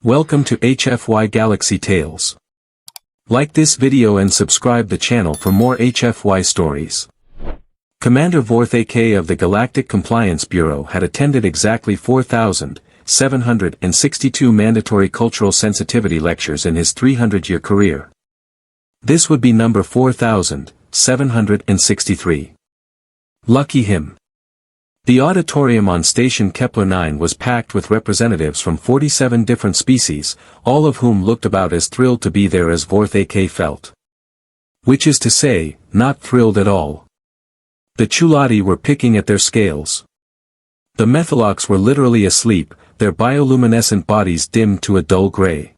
Welcome to HFY Galaxy Tales. Like this video and subscribe the channel for more HFY stories. Commander Vorth'ak of the Galactic Compliance Bureau had attended exactly 4,762 mandatory cultural sensitivity lectures in his 300-year career. This would be number 4,763. Lucky him. The auditorium on Station Kepler-Nine was packed with representatives from 47 different species, all of whom looked about as thrilled to be there as Vorth'ak felt. Which is to say, not thrilled at all. The Chulati were picking at their scales. The Methaloks were literally asleep, their bioluminescent bodies dimmed to a dull gray.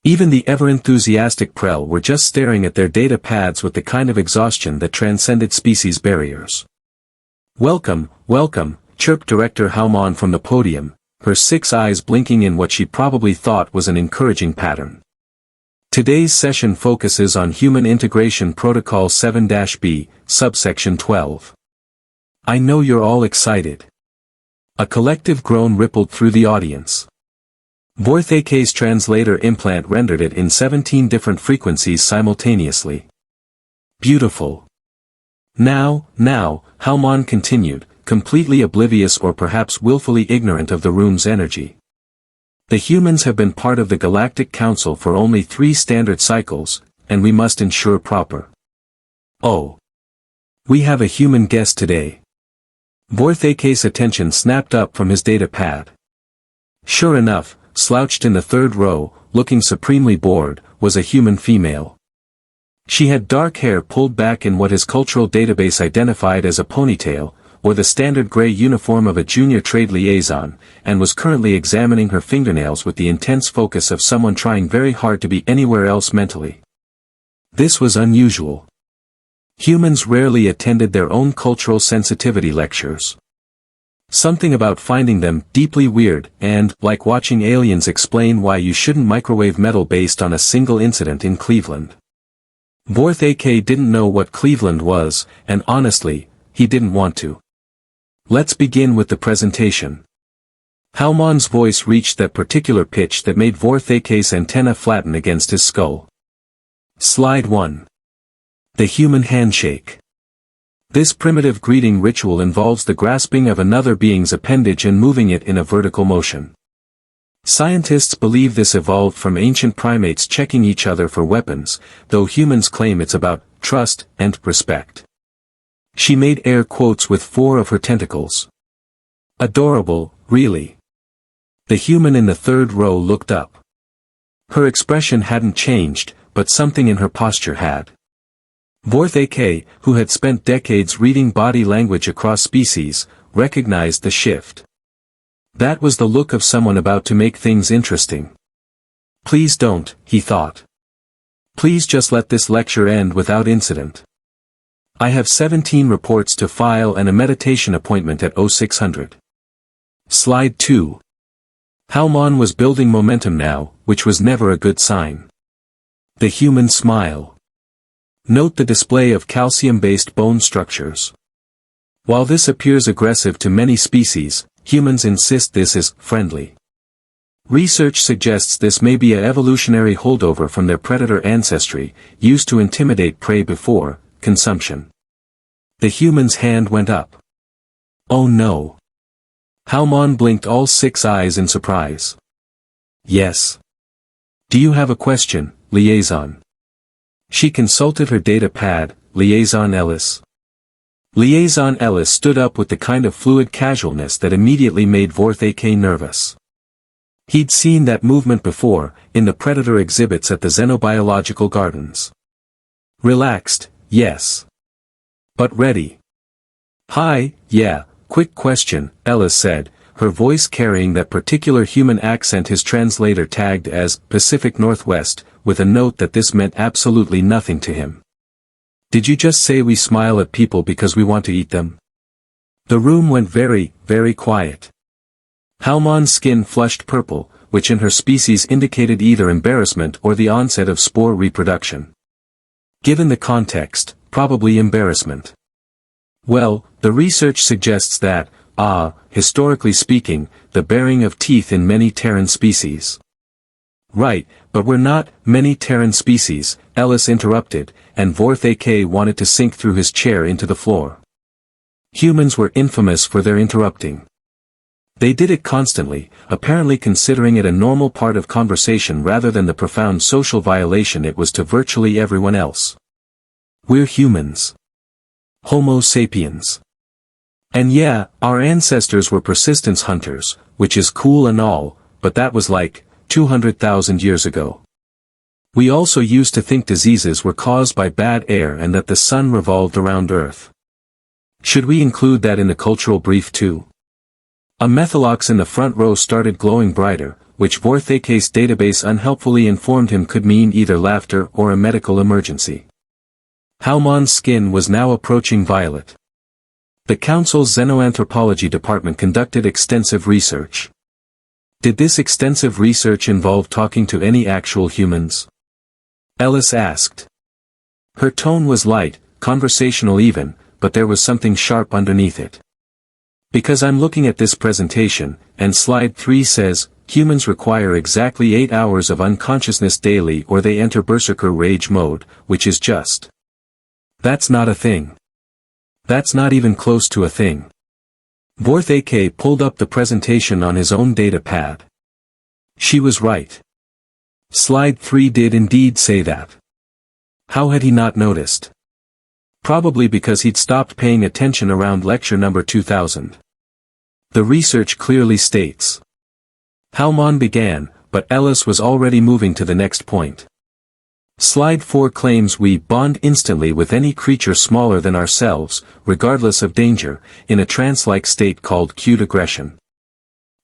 Even the ever-enthusiastic Prel were just staring at their data pads with the kind of exhaustion that transcended species barriers. "Welcome, welcome," chirped Director Halmon from the podium, her 6 eyes blinking in what she probably thought was an encouraging pattern. Today's session focuses on Human Integration Protocol 7-B, subsection 12. I know you're all excited. A collective groan rippled through the audience. Vorth'ak's translator implant rendered it in 17 different frequencies simultaneously. Beautiful. Now, Halmon continued, completely oblivious or perhaps willfully ignorant of the room's energy. The humans have been part of the Galactic Council for only 3 standard cycles, and we must ensure proper. Oh. We have a human guest today. Vorth'ak's attention snapped up from his data pad. Sure enough, slouched in the 3rd row, looking supremely bored, was a human female. She had dark hair pulled back in what his cultural database identified as a ponytail, or the standard gray uniform of a junior trade liaison, and was currently examining her fingernails with the intense focus of someone trying very hard to be anywhere else mentally. This was unusual. Humans rarely attended their own cultural sensitivity lectures. Something about finding them deeply weird and like watching aliens explain why you shouldn't microwave metal based on a single incident in Cleveland. Vorth'ak didn't know what Cleveland was, and honestly, he didn't want to. Let's begin with the presentation. Halmon's voice reached that particular pitch that made Vorth'ak's antenna flatten against his skull. Slide 1. The human handshake. This primitive greeting ritual involves the grasping of another being's appendage and moving it in a vertical motion. Scientists believe this evolved from ancient primates checking each other for weapons, though humans claim it's about trust and respect. She made air quotes with 4 of her tentacles. Adorable, really. The human in the 3rd row looked up. Her expression hadn't changed, but something in her posture had. Vorth'ak, who had spent decades reading body language across species, recognized the shift. That was the look of someone about to make things interesting. Please don't, he thought. Please just let this lecture end without incident. I have 17 reports to file and a meditation appointment at 0600. Slide 2. Halmon was building momentum now, which was never a good sign. The human smile. Note the display of calcium-based bone structures. While this appears aggressive to many species, humans insist this is friendly. Research suggests this may be an evolutionary holdover from their predator ancestry, used to intimidate prey before consumption. The human's hand went up. Oh no. Halmon blinked all 6 eyes in surprise. Yes. Do you have a question, Liaison? She consulted her data pad, Liaison Ellis. Liaison Ellis stood up with the kind of fluid casualness that immediately made Vorth'ak nervous. He'd seen that movement before, in the predator exhibits at the Xenobiological Gardens. Relaxed, yes. But ready. Hi, yeah, quick question, Ellis said, her voice carrying that particular human accent his translator tagged as Pacific Northwest, with a note that this meant absolutely nothing to him. Did you just say we smile at people because we want to eat them? The room went very, very quiet. Halmon's skin flushed purple, which in her species indicated either embarrassment or the onset of spore reproduction. Given the context, probably embarrassment. Well, the research suggests that, historically speaking, the bearing of teeth in many Terran species. Right, but we're not many Terran species, Ellis interrupted, and Vorth'ak wanted to sink through his chair into the floor. Humans were infamous for their interrupting. They did it constantly, apparently considering it a normal part of conversation rather than the profound social violation it was to virtually everyone else. We're humans. Homo sapiens. And yeah, our ancestors were persistence hunters, which is cool and all, but that was like 200,000 years ago. We also used to think diseases were caused by bad air and that the sun revolved around Earth. Should we include that in the cultural brief too? A methalox in the front row started glowing brighter, which Vorth'ak's database unhelpfully informed him could mean either laughter or a medical emergency. Halmon's skin was now approaching violet. The Council's Xenoanthropology department conducted extensive research. Did this extensive research involve talking to any actual humans? Ellis asked. Her tone was light, conversational even, but there was something sharp underneath it. Because I'm looking at this presentation, and slide 3 says, humans require exactly 8 hours of unconsciousness daily or they enter berserker rage mode, which is just. That's not a thing. That's not even close to a thing. Vorth'ak pulled up the presentation on his own data pad. She was right. Slide 3 did indeed say that. How had he not noticed? Probably because he'd stopped paying attention around lecture number 2000. The research clearly states. Halmon began, but Ellis was already moving to the next point. Slide 4 claims we bond instantly with any creature smaller than ourselves, regardless of danger, in a trance-like state called cute aggression.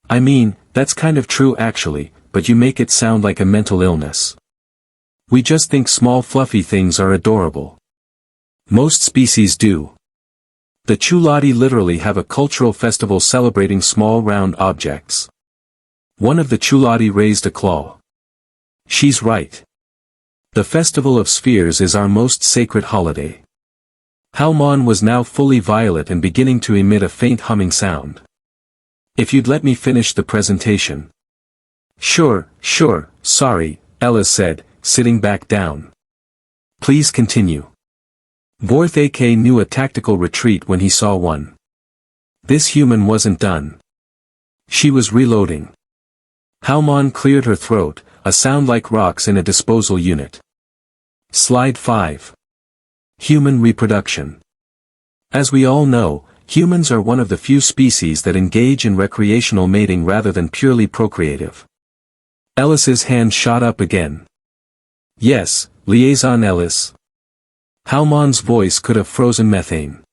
I mean, that's kind of true actually, but you make it sound like a mental illness. We just think small fluffy things are adorable. Most species do. The Chulati literally have a cultural festival celebrating small round objects. One of the Chulati raised a claw. She's right. The Festival of Spheres is our most sacred holiday. Halmon was now fully violet and beginning to emit a faint humming sound. If you'd let me finish the presentation. Sure, sorry, Ellis said, sitting back down. Please continue. Vorth'ak knew a tactical retreat when he saw one. This human wasn't done. She was reloading. Halmon cleared her throat, a sound like rocks in a disposal unit. Slide 5. Human reproduction. As we all know, humans are one of the few species that engage in recreational mating rather than purely procreative. Ellis's hand shot up again. Yes, Liaison Ellis. Halmon's voice could have frozen methane.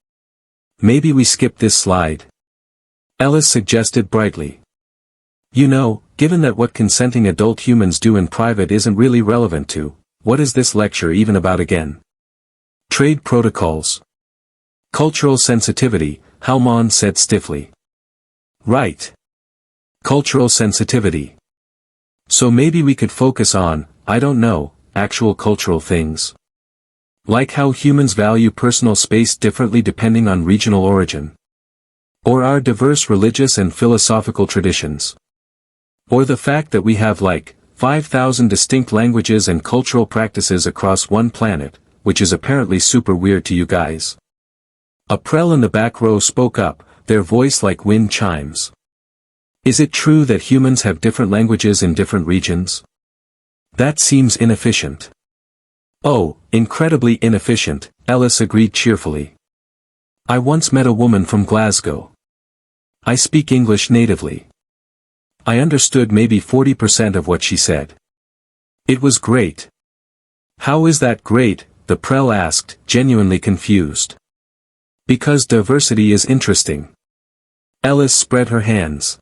Maybe we skip this slide. Ellis suggested brightly. You know, given that what consenting adult humans do in private isn't really relevant to, what is this lecture even about again? Trade protocols. Cultural sensitivity, Halmon said stiffly. Right. Cultural sensitivity. So maybe we could focus on, I don't know, actual cultural things. Like how humans value personal space differently depending on regional origin. Or our diverse religious and philosophical traditions. Or the fact that we have like, 5,000 distinct languages and cultural practices across one planet, which is apparently super weird to you guys. A prel in the back row spoke up, their voice like wind chimes. Is it true that humans have different languages in different regions? That seems inefficient. Oh, incredibly inefficient, Ellis agreed cheerfully. I once met a woman from Glasgow. I speak English natively. I understood maybe 40% of what she said. It was great. How is that great? The prel asked, genuinely confused. Because diversity is interesting. Ellis spread her hands.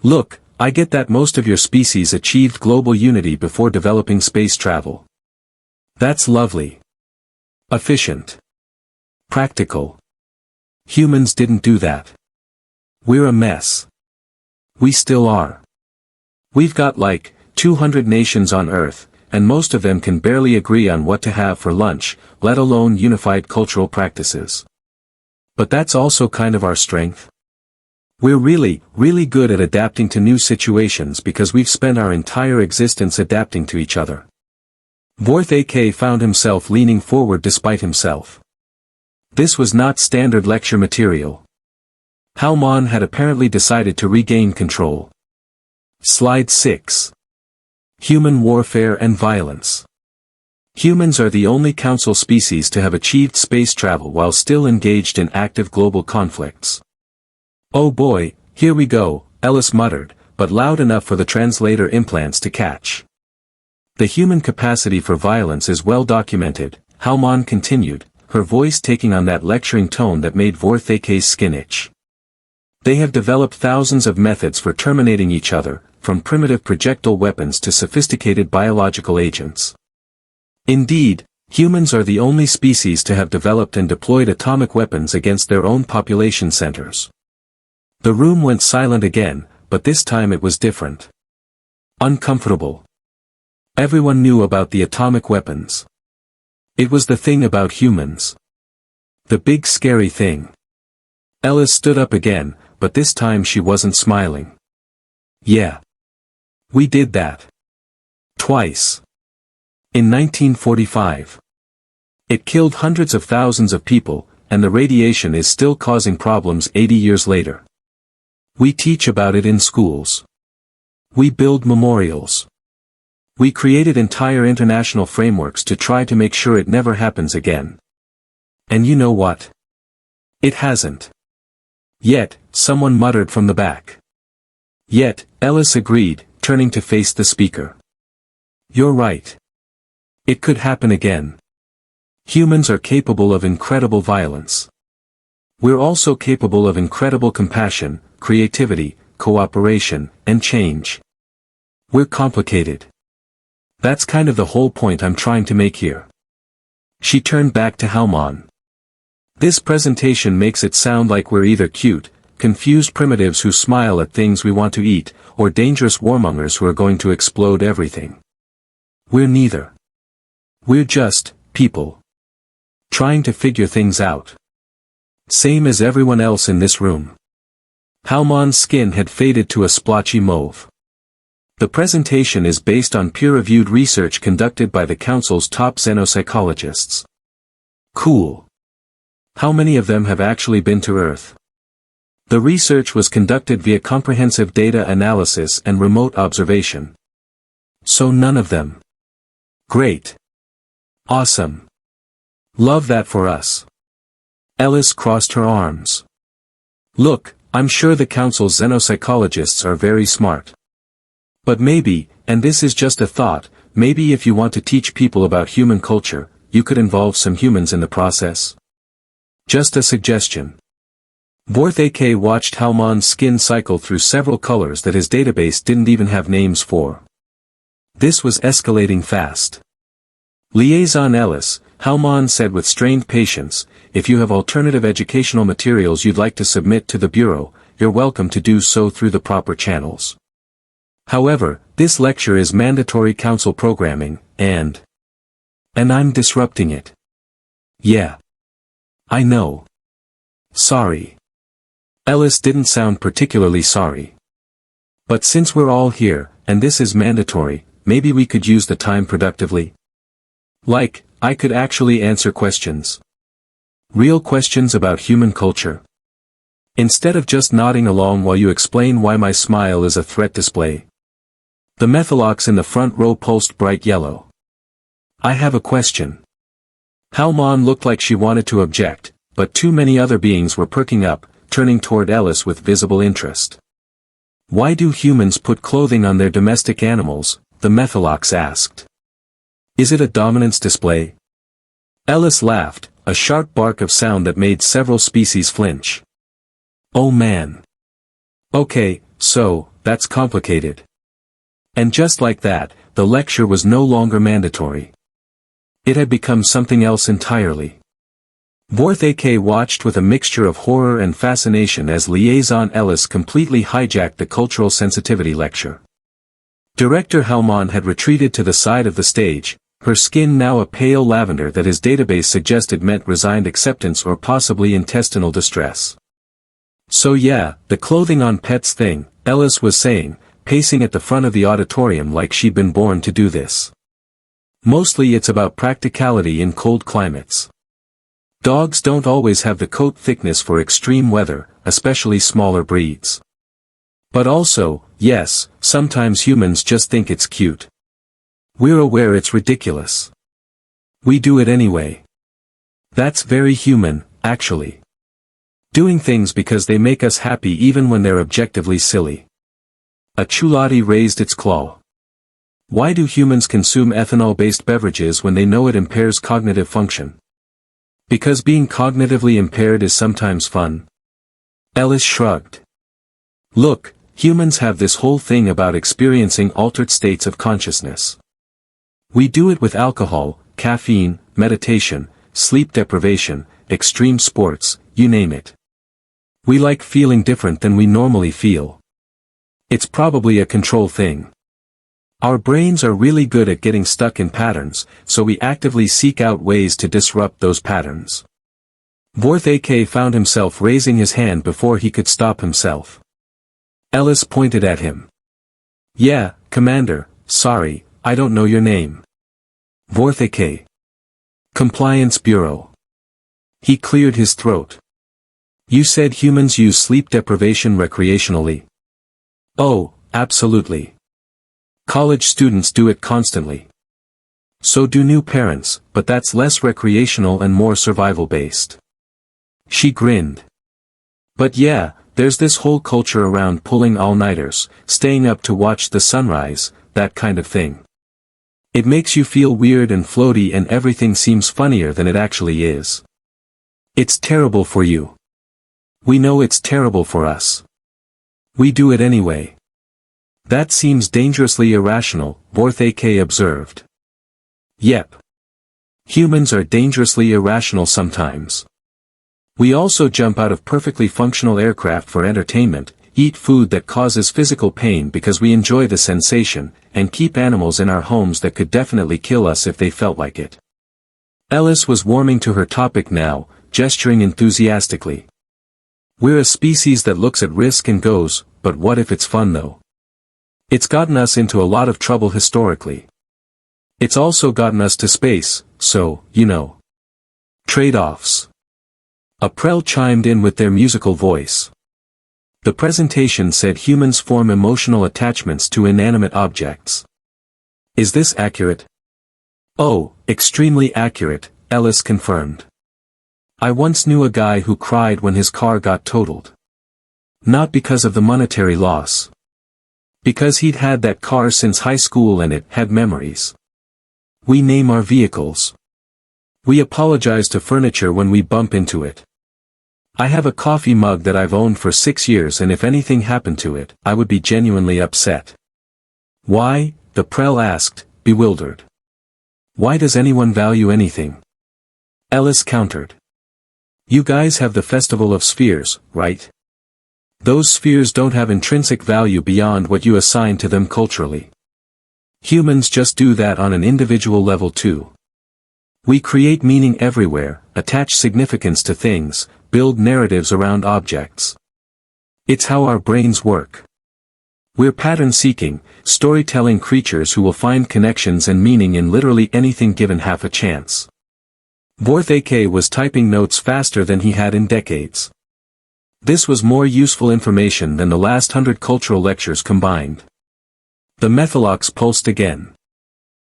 Look, I get that most of your species achieved global unity before developing space travel. That's lovely. Efficient. Practical. Humans didn't do that. We're a mess. We still are. We've got like, 200 nations on Earth, and most of them can barely agree on what to have for lunch, let alone unified cultural practices. But that's also kind of our strength. We're really good at adapting to new situations because we've spent our entire existence adapting to each other. Vorth'ak found himself leaning forward despite himself. This was not standard lecture material. Halmon had apparently decided to regain control. Slide 6. Human warfare and violence. Humans are the only council species to have achieved space travel while still engaged in active global conflicts. Oh boy, here we go, Ellis muttered, but loud enough for the translator implants to catch. The human capacity for violence is well documented, Halmon continued, her voice taking on that lecturing tone that made Vorth'ak's skin itch. They have developed thousands of methods for terminating each other, from primitive projectile weapons to sophisticated biological agents. Indeed, humans are the only species to have developed and deployed atomic weapons against their own population centers. The room went silent again, but this time it was different. Uncomfortable. Everyone knew about the atomic weapons. It was the thing about humans. The big scary thing. Ellis stood up again, but this time she wasn't smiling. Yeah. We did that. Twice. In 1945. It killed hundreds of thousands of people, and the radiation is still causing problems 80 years later. We teach about it in schools. We build memorials. We created entire international frameworks to try to make sure it never happens again. And you know what? It hasn't. Yet, someone muttered from the back. Yet, Ellis agreed, turning to face the speaker. You're right. It could happen again. Humans are capable of incredible violence. We're also capable of incredible compassion, creativity, cooperation, and change. We're complicated. That's kind of the whole point I'm trying to make here. She turned back to Halmon. This presentation makes it sound like we're either cute, confused primitives who smile at things we want to eat, or dangerous warmongers who are going to explode everything. We're neither. We're just people. Trying to figure things out. Same as everyone else in this room. Halmon's skin had faded to a splotchy mauve. The presentation is based on peer-reviewed research conducted by the Council's top xenopsychologists. Cool. How many of them have actually been to Earth? The research was conducted via comprehensive data analysis and remote observation. So none of them. Great. Awesome. Love that for us. Ellis crossed her arms. Look, I'm sure the Council's xenopsychologists are very smart. But maybe, and this is just a thought, maybe if you want to teach people about human culture, you could involve some humans in the process. Just a suggestion. Vorth'ak watched Halmon's skin cycle through several colors that his database didn't even have names for. This was escalating fast. Liaison Ellis, Halmon said with strained patience, if you have alternative educational materials you'd like to submit to the Bureau, you're welcome to do so through the proper channels. However, this lecture is mandatory council programming, and I'm disrupting it. Yeah. I know. Sorry. Ellis didn't sound particularly sorry. But since we're all here, and this is mandatory, maybe we could use the time productively. Like, I could actually answer questions. Real questions about human culture. Instead of just nodding along while you explain why my smile is a threat display. The methalox in the front row pulsed bright yellow. I have a question. Halmon looked like she wanted to object, but too many other beings were perking up, turning toward Ellis with visible interest. Why do humans put clothing on their domestic animals? The methalox asked. Is it a dominance display? Ellis laughed, a sharp bark of sound that made several species flinch. Oh man. Okay, so, that's complicated. And just like that, the lecture was no longer mandatory. It had become something else entirely. Vorth'ak watched with a mixture of horror and fascination as Liaison Ellis completely hijacked the cultural sensitivity lecture. Director Halmon had retreated to the side of the stage, her skin now a pale lavender that his database suggested meant resigned acceptance or possibly intestinal distress. So yeah, the clothing on pets thing, Ellis was saying, pacing at the front of the auditorium like she'd been born to do this. Mostly it's about practicality in cold climates. Dogs don't always have the coat thickness for extreme weather, especially smaller breeds. But also, yes, sometimes humans just think it's cute. We're aware it's ridiculous. We do it anyway. That's very human, actually. Doing things because they make us happy even when they're objectively silly. A chulati raised its claw. Why do humans consume ethanol-based beverages when they know it impairs cognitive function? Because being cognitively impaired is sometimes fun. Ellis shrugged. Look, humans have this whole thing about experiencing altered states of consciousness. We do it with alcohol, caffeine, meditation, sleep deprivation, extreme sports, you name it. We like feeling different than we normally feel. It's probably a control thing. Our brains are really good at getting stuck in patterns, so we actively seek out ways to disrupt those patterns. Vorth'ak found himself raising his hand before he could stop himself. Ellis pointed at him. Yeah, Commander, sorry, I don't know your name. Vorth'ak. Compliance Bureau. He cleared his throat. You said humans use sleep deprivation recreationally. Oh, absolutely. College students do it constantly. So do new parents, but that's less recreational and more survival-based. She grinned. But yeah, there's this whole culture around pulling all-nighters, staying up to watch the sunrise, that kind of thing. It makes you feel weird and floaty and everything seems funnier than it actually is. It's terrible for you. We know it's terrible for us. We do it anyway. That seems dangerously irrational, Vorth'ak observed. Yep. Humans are dangerously irrational sometimes. We also jump out of perfectly functional aircraft for entertainment, eat food that causes physical pain because we enjoy the sensation, and keep animals in our homes that could definitely kill us if they felt like it. Ellis was warming to her topic now, gesturing enthusiastically. We're a species that looks at risk and goes, but what if it's fun though? It's gotten us into a lot of trouble historically. It's also gotten us to space, so, you know. Trade-offs. April chimed in with their musical voice. The presentation said humans form emotional attachments to inanimate objects. Is this accurate? Oh, extremely accurate, Ellis confirmed. I once knew a guy who cried when his car got totaled. Not because of the monetary loss. Because he'd had that car since high school and it had memories. We name our vehicles. We apologize to furniture when we bump into it. I have a coffee mug that I've owned for 6 years and if anything happened to it, I would be genuinely upset. Why? The Prel asked, bewildered. Why does anyone value anything? Ellis countered. You guys have the Festival of Spheres, right? Those spheres don't have intrinsic value beyond what you assign to them culturally. Humans just do that on an individual level too. We create meaning everywhere, attach significance to things, build narratives around objects. It's how our brains work. We're pattern-seeking, storytelling creatures who will find connections and meaning in literally anything given half a chance. Vorth'ak was typing notes faster than he had in decades. This was more useful information than the last 100 cultural lectures combined. The Methalox pulsed again.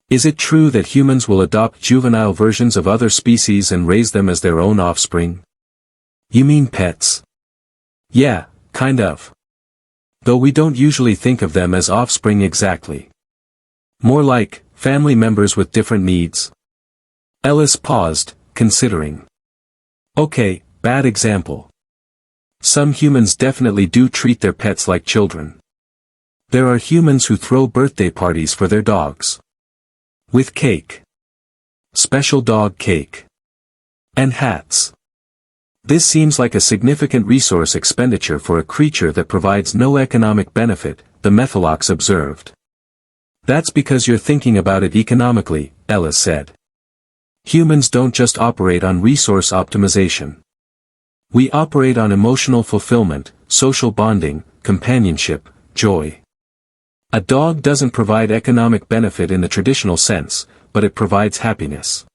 Is it true that humans will adopt juvenile versions of other species and raise them as their own offspring? You mean pets? Yeah, kind of. Though we don't usually think of them as offspring exactly. More like, family members with different needs. Ellis paused, considering. Okay, bad example. Some humans definitely do treat their pets like children. There are humans who throw birthday parties for their dogs. With cake. Special dog cake. And hats. This seems like a significant resource expenditure for a creature that provides no economic benefit, the Methalox observed. That's because you're thinking about it economically, Ellis said. Humans don't just operate on resource optimization. We operate on emotional fulfillment, social bonding, companionship, joy. A dog doesn't provide economic benefit in the traditional sense, but it provides happiness.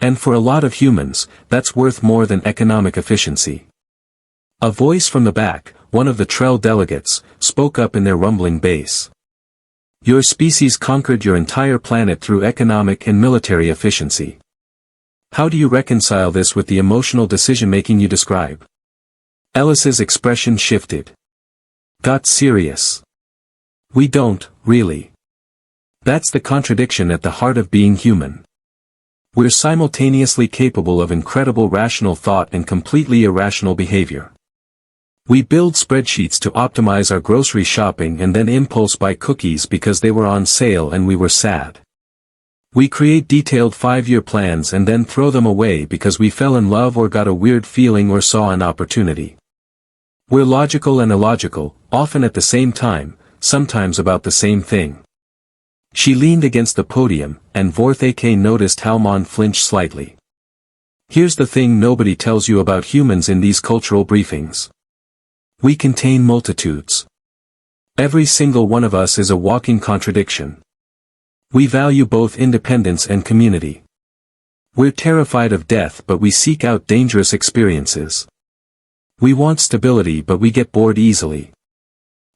And for a lot of humans, that's worth more than economic efficiency. A voice from the back, one of the Trell delegates, spoke up in their rumbling bass. Your species conquered your entire planet through economic and military efficiency. How do you reconcile this with the emotional decision-making you describe? Ellis's expression shifted. Got serious. We don't, really. That's the contradiction at the heart of being human. We're simultaneously capable of incredible rational thought and completely irrational behavior. We build spreadsheets to optimize our grocery shopping and then impulse buy cookies because they were on sale and we were sad. We create detailed 5-year plans and then throw them away because we fell in love or got a weird feeling or saw an opportunity. We're logical and illogical, often at the same time, sometimes about the same thing. She leaned against the podium, and Vorth'ak noticed how Mon flinched slightly. Here's the thing nobody tells you about humans in these cultural briefings. We contain multitudes. Every single one of us is a walking contradiction. We value both independence and community. We're terrified of death but we seek out dangerous experiences. We want stability but we get bored easily.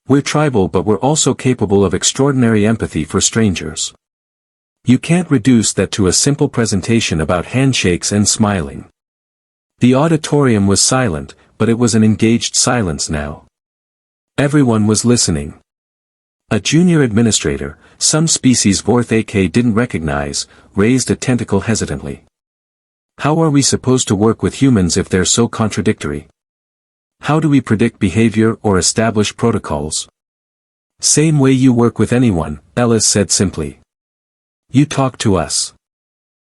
We're tribal but we're also capable of extraordinary empathy for strangers. You can't reduce that to a simple presentation about handshakes and smiling. The auditorium was silent, but it was an engaged silence now. Everyone was listening. A junior administrator, some species Vorth'ak didn't recognize, raised a tentacle hesitantly. How are we supposed to work with humans if they're so contradictory? How do we predict behavior or establish protocols? Same way you work with anyone, Ellis said simply. You talk to us.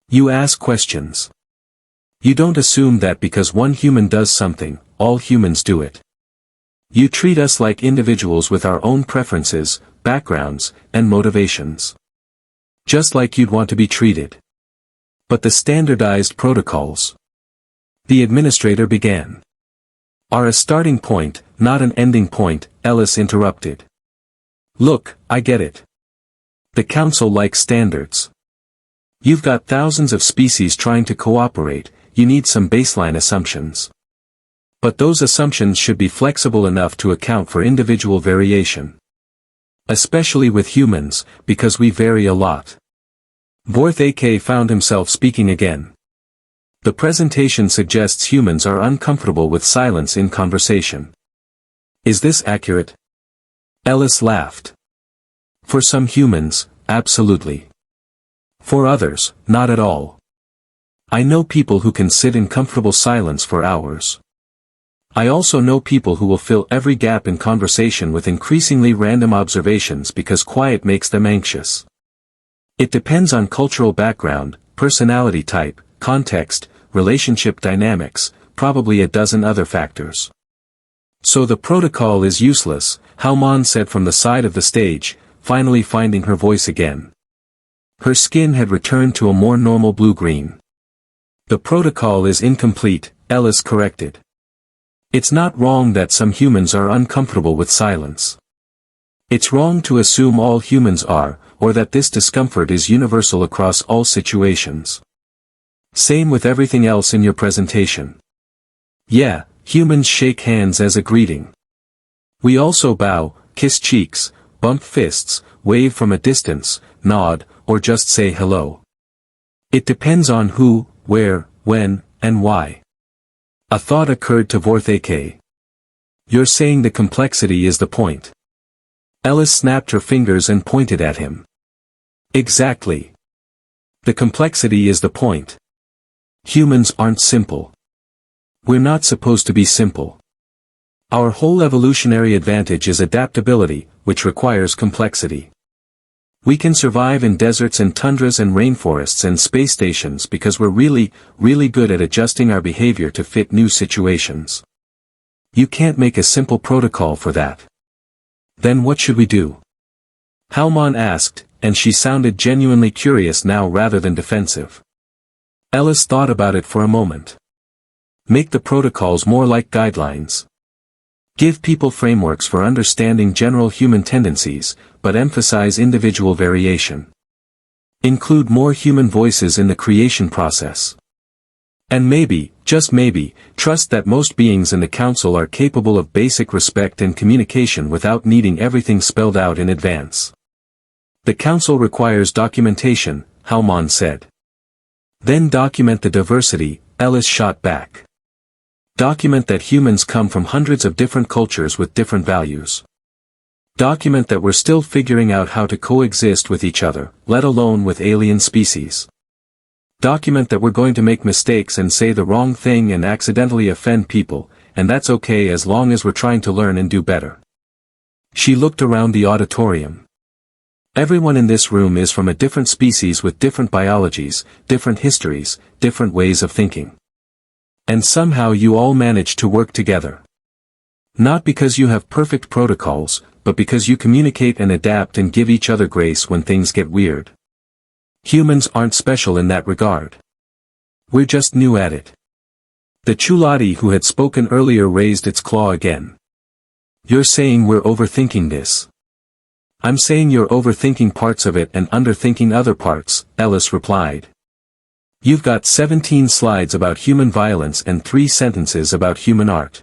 You ask questions. You don't assume that because one human does something, all humans do it. You treat us like individuals with our own preferences, backgrounds, and motivations. Just like you'd want to be treated. But the standardized protocols. The administrator began. Are a starting point, not an ending point, Ellis interrupted. Look, I get it. The council likes standards. You've got thousands of species trying to cooperate, you need some baseline assumptions. But those assumptions should be flexible enough to account for individual variation. Especially with humans, because we vary a lot. Vorth'ak found himself speaking again. The presentation suggests humans are uncomfortable with silence in conversation. Is this accurate? Ellis laughed. For some humans, absolutely. For others, not at all. I know people who can sit in comfortable silence for hours. I also know people who will fill every gap in conversation with increasingly random observations because quiet makes them anxious. It depends on cultural background, personality type, context, relationship dynamics, probably a dozen other factors. So the protocol is useless, Mon said from the side of the stage, finally finding her voice again. Her skin had returned to a more normal blue-green. The protocol is incomplete, Ellis corrected. It's not wrong that some humans are uncomfortable with silence. It's wrong to assume all humans are, or that this discomfort is universal across all situations. Same with everything else in your presentation. Yeah, humans shake hands as a greeting. We also bow, kiss cheeks, bump fists, wave from a distance, nod, or just say hello. It depends on who, where, when, and why. A thought occurred to Vorth'ak. You're saying the complexity is the point. Ellis snapped her fingers and pointed at him. Exactly. The complexity is the point. Humans aren't simple. We're not supposed to be simple. Our whole evolutionary advantage is adaptability, which requires complexity. We can survive in deserts and tundras and rainforests and space stations because we're really, really good at adjusting our behavior to fit new situations. You can't make a simple protocol for that. Then what should we do? Mon asked, and she sounded genuinely curious now rather than defensive. Ellis thought about it for a moment. Make the protocols more like guidelines. Give people frameworks for understanding general human tendencies, but emphasize individual variation. Include more human voices in the creation process. And maybe, just maybe, trust that most beings in the council are capable of basic respect and communication without needing everything spelled out in advance. The council requires documentation, Halmon said. Then document the diversity, Ellis shot back. Document that humans come from hundreds of different cultures with different values. Document that we're still figuring out how to coexist with each other, let alone with alien species. Document that we're going to make mistakes and say the wrong thing and accidentally offend people, and that's okay as long as we're trying to learn and do better. She looked around the auditorium. Everyone in this room is from a different species with different biologies, different histories, different ways of thinking. And somehow you all manage to work together. Not because you have perfect protocols, but because you communicate and adapt and give each other grace when things get weird. Humans aren't special in that regard. We're just new at it. The Chulati who had spoken earlier raised its claw again. You're saying we're overthinking this. I'm saying you're overthinking parts of it and underthinking other parts, Ellis replied. You've got 17 slides about human violence and 3 sentences about human art.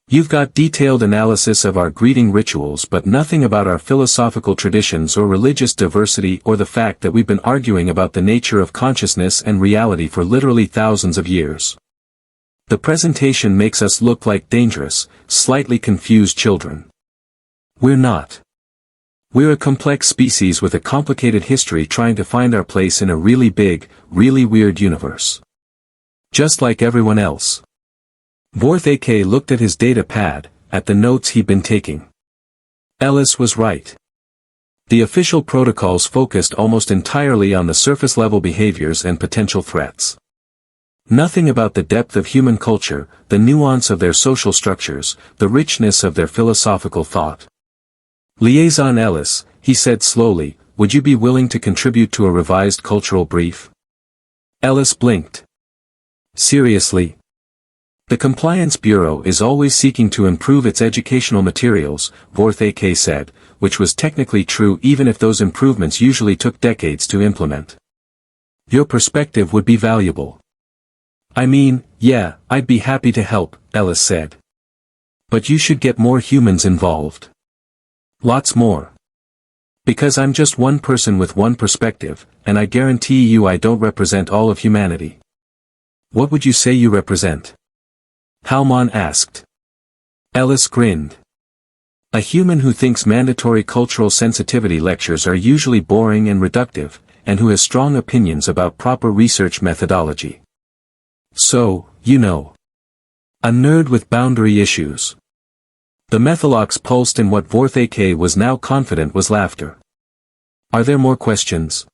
You've got detailed analysis of our greeting rituals but nothing about our philosophical traditions or religious diversity or the fact that we've been arguing about the nature of consciousness and reality for literally thousands of years. The presentation makes us look like dangerous, slightly confused children. We're not. We're a complex species with a complicated history trying to find our place in a really big, really weird universe. Just like everyone else. Vorth'ak looked at his data pad, at the notes he'd been taking. Ellis was right. The official protocols focused almost entirely on the surface-level behaviors and potential threats. Nothing about the depth of human culture, the nuance of their social structures, the richness of their philosophical thought. Liaison Ellis, he said slowly, would you be willing to contribute to a revised cultural brief? Ellis blinked. Seriously? The Compliance Bureau is always seeking to improve its educational materials, Vorth'ak said, which was technically true even if those improvements usually took decades to implement. Your perspective would be valuable. I mean, yeah, I'd be happy to help, Ellis said. But you should get more humans involved. Lots more. Because I'm just one person with one perspective, and I guarantee you I don't represent all of humanity. What would you say you represent? Halmon asked. Ellis grinned. A human who thinks mandatory cultural sensitivity lectures are usually boring and reductive, and who has strong opinions about proper research methodology. So, you know. A nerd with boundary issues. The Methalox pulsed in what Vorth'ak was now confident was laughter. Are there more questions?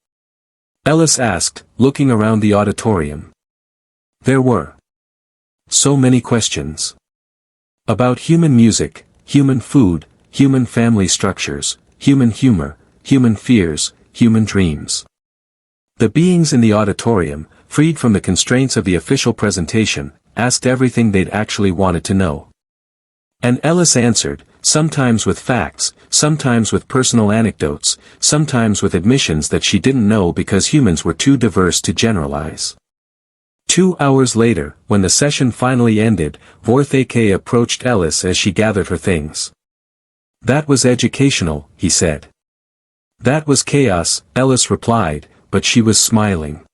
Ellis asked, looking around the auditorium. There were. So many questions. About human music, human food, human family structures, human humor, human fears, human dreams. The beings in the auditorium, freed from the constraints of the official presentation, asked everything they'd actually wanted to know. And Ellis answered, sometimes with facts, sometimes with personal anecdotes, sometimes with admissions that she didn't know because humans were too diverse to generalize. 2 hours later, when the session finally ended, Vorth'ak approached Ellis as she gathered her things. That was educational, he said. That was chaos, Ellis replied, but she was smiling.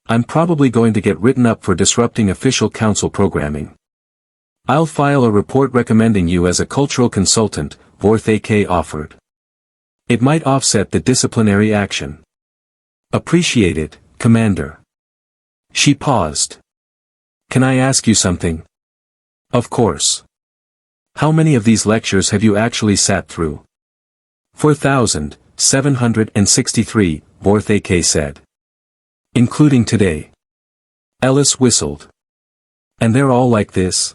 I'm probably going to get written up for disrupting official council programming. I'll file a report recommending you as a cultural consultant, Vorth'ak offered. It might offset the disciplinary action. Appreciate it, Commander. She paused. Can I ask you something? Of course. How many of these lectures have you actually sat through? 4,763, Vorth'ak said. Including today. Ellis whistled. And they're all like this?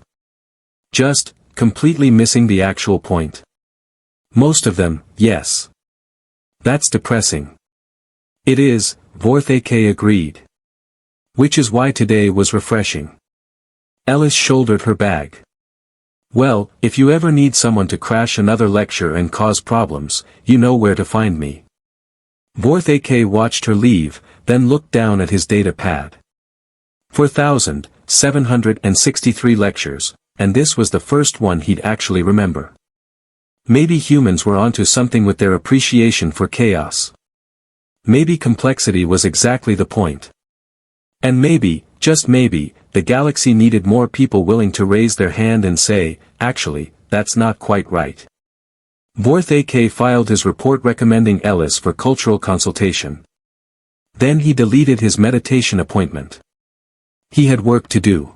Just, completely missing the actual point. Most of them, yes. That's depressing. It is, Vorth'ak agreed. Which is why today was refreshing. Ellis shouldered her bag. Well, if you ever need someone to crash another lecture and cause problems, you know where to find me. Vorth'ak watched her leave, then looked down at his data pad. 4,763 lectures, and this was the first one he'd actually remember. Maybe humans were onto something with their appreciation for chaos. Maybe complexity was exactly the point. And maybe, just maybe, the galaxy needed more people willing to raise their hand and say, actually, that's not quite right. Vorth'ak filed his report recommending Ellis for cultural consultation. Then he deleted his meditation appointment. He had work to do.